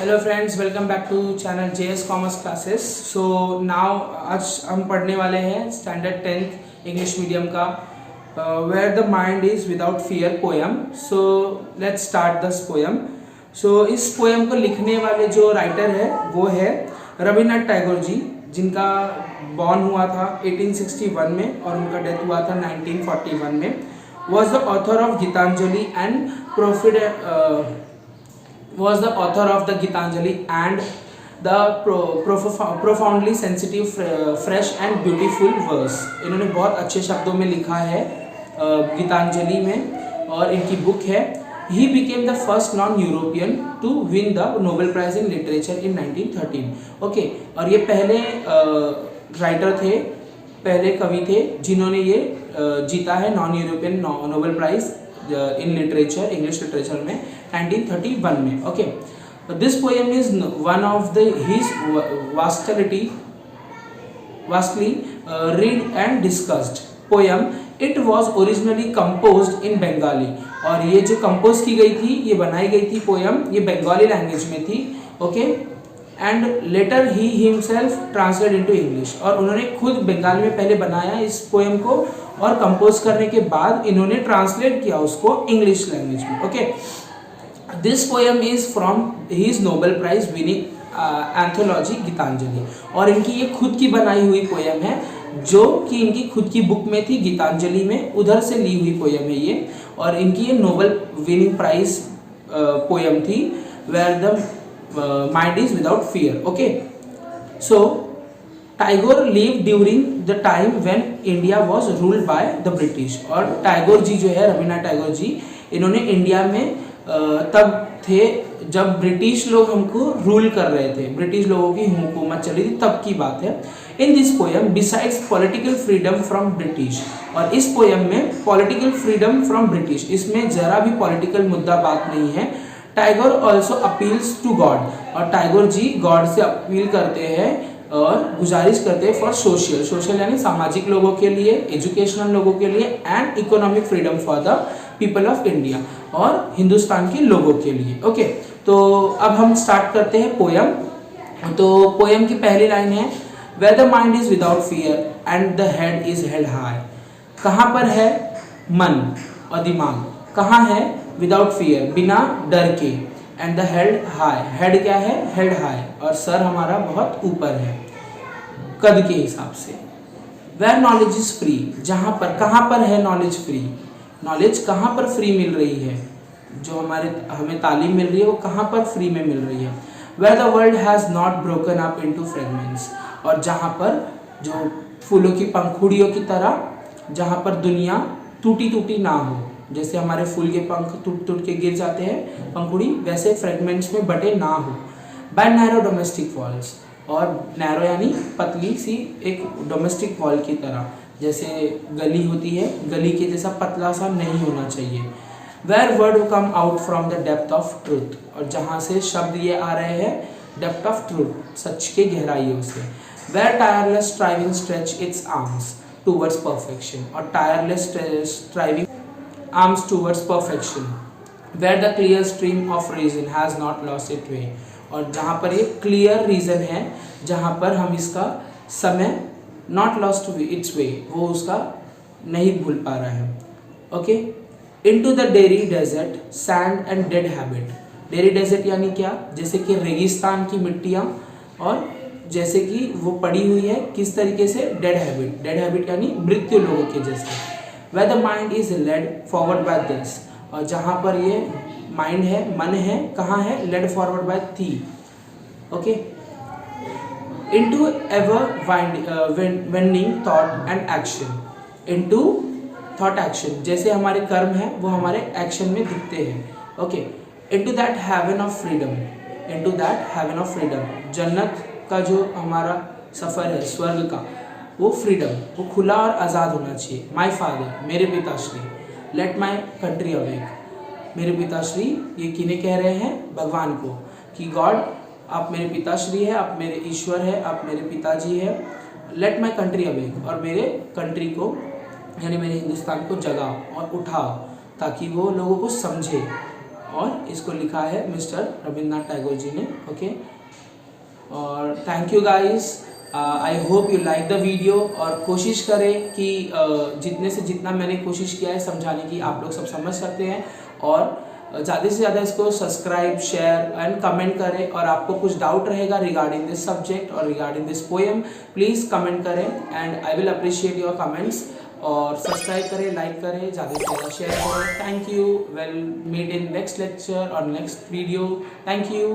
Hello friends, welcome back to channel JS commerce classes. So now आज हम पढ़ने वाले हैं स्टैंडर्ड 10th इंग्लिश मीडियम का where the mind is without fear poem. So let's start this poem. So इस poem को लिखने वाले जो राइटर है वो है रविन्द्रनाथ टैगोर जी, जिनका बॉर्न हुआ था 1861 में और उनका डेथ हुआ था 1941 में। Was the author of Gitanjali and was the author of the Gitanjali and the profoundly sensitive, fresh and beautiful verse। इन्होंने बहुत अच्छे शब्दों में लिखा है गीतांजलि में और इनकी बुक है। He became the first non-European to win the Nobel Prize in Literature in 1913। Okay, और ये पहले राइटर थे, पहले कवि थे जिन्होंने ये जीता है non European Nobel prize in literature, English literature में 1931 में। Okay, this poem is one of the his vastly read and discussed poem. It was originally composed in Bengali, और ये जो कंपोज की गई थी, ये बनाई गई थी पोएम, ये बंगाली लैंग्वेज में थी। Okay, and later he himself translate into English, और उन्होंने खुद बंगाली में पहले बनाया इस पोएम को और कंपोज करने के बाद इन्होंने ट्रांसलेट किया उसको इंग्लिश लैंग्वेज में। Okay, this poem is from his Nobel prize winning anthology Gitanjali, और इनकी ये खुद की बनाई हुई पोएम है जो कि इनकी खुद की बुक में थी गीतांजलि में, उधर से ली हुई पोएम है ये, और इनकी ये नोबेल विनिंग प्राइज पोएम थी where the mind is without fear. Okay, so Tagore live during the time when India was ruled by the British, और टैगोर जी जो है, रविन्द्रनाथ टैगोर जी, इन्होंने इंडिया में तब थे जब ब्रिटिश लोग हमको रूल कर रहे थे, ब्रिटिश लोगों की हुकूमत चली थी, तब की बात है। In this poem besides political freedom from British, और इस पोएम में पॉलिटिकल फ्रीडम फ्रॉम ब्रिटिश, इसमें जरा भी पॉलिटिकल मुद्दा बात नहीं है। Tagore also appeals to God, और टैगोर जी गॉड से अपील करते हैं और गुजारिश करते हैं फॉर सोशल यानी सामाजिक लोगों के लिए, एजुकेशनल लोगों के लिए, and economic freedom for the people of India, और हिंदुस्तान के लोगों के लिए। ओके, तो अब हम स्टार्ट करते हैं पोएम। तो पोएम की पहली लाइन है where the mind is without fear and the head is held high. कहाँ पर है मन और दिमाग, कहाँ है विदाउट फियर, बिना डर के, and the head high, head क्या है, हेड हाई, और सर हमारा बहुत ऊपर है कद के हिसाब से। वेयर नॉलेज इज फ्री, जहाँ पर, कहाँ पर है नॉलेज फ्री, नॉलेज कहाँ पर फ्री मिल रही है, जो हमें तालीम मिल रही है वो कहाँ पर फ्री में मिल रही है। Where the world has not broken up into fragments, और जहाँ पर जो फूलों की पंखुड़ियों की तरह, जहाँ पर दुनिया टूटी टूटी ना हो, जैसे हमारे फूल के पंख टूट टूट के गिर जाते हैं पंखुड़ी, वैसे फ्रेगमेंट्स में बटे ना हो। बाय नैरो डोमेस्टिक वॉल्स, और नैरो यानी पतली सी एक डोमेस्टिक वॉल की तरह, जैसे गली होती है, गली के जैसा पतला सा नहीं होना चाहिए। Where word come out from the depth of truth, और जहाँ से शब्द ये आ रहे हैं डेप्थ ऑफ ट्रूथ, सच के गहराइयों से। Where tireless striving stretch its arms towards perfection, और tireless striving arms towards perfection। where the clear stream of reason has not lost its way, और जहाँ पर ये clear reason है, जहाँ पर हम इसका समय not lost its way, वो उसका नहीं भूल पा रहा है। Okay, into the dairy desert sand and dead habit। dairy desert यानी क्या, जैसे कि रेगिस्तान की मिट्टियाँ, और जैसे कि वो पड़ी हुई है किस तरीके से, डेड हैबिट, डेड हैबिट यानी मृत्यु लोगों के जैसे। Where the mind is led forward by this, और जहाँ पर ये माइंड है, मन है, कहाँ है, led forward by thee। Okay, into ever wending thought and action, into thought action, जैसे हमारे कर्म है वो हमारे एक्शन में दिखते हैं। Okay, into that heaven of freedom, into that heaven of freedom, जन्नत का जो हमारा सफ़र है स्वर्ग का, वो फ्रीडम, वो खुला और आज़ाद होना चाहिए। माई फादर, मेरे पिताश्री, लेट माई कंट्री अवेक, मेरे पिताश्री ये किन्हें कह रहे हैं, भगवान को, कि गॉड आप मेरे पिताश्री है, आप मेरे ईश्वर है, आप मेरे पिताजी है। लेट माई कंट्री अवेक, और मेरे कंट्री को यानी मेरे हिंदुस्तान को जगाओ और उठाओ, ताकि वो लोगों को समझे और इसको लिखा है मिस्टर रविन्द्रनाथ टैगोर जी ने। ओके, और thank you guys, I hope you like the video. और कोशिश करें कि जितने से जितना मैंने कोशिश किया है समझाने की आप लोग सब समझ सकते हैं, और ज़्यादा से ज़्यादा इसको सब्सक्राइब, शेयर एंड कमेंट करें। और आपको कुछ डाउट रहेगा रिगार्डिंग दिस सब्जेक्ट और regarding this poem, please comment करें and I will appreciate your comments. और सब्सक्राइब करें, लाइक करें, ज़्यादा से ज़्यादा शेयर करें। Thank you, we'll meet in next lecture और नेक्स्ट वीडियो। Thank you.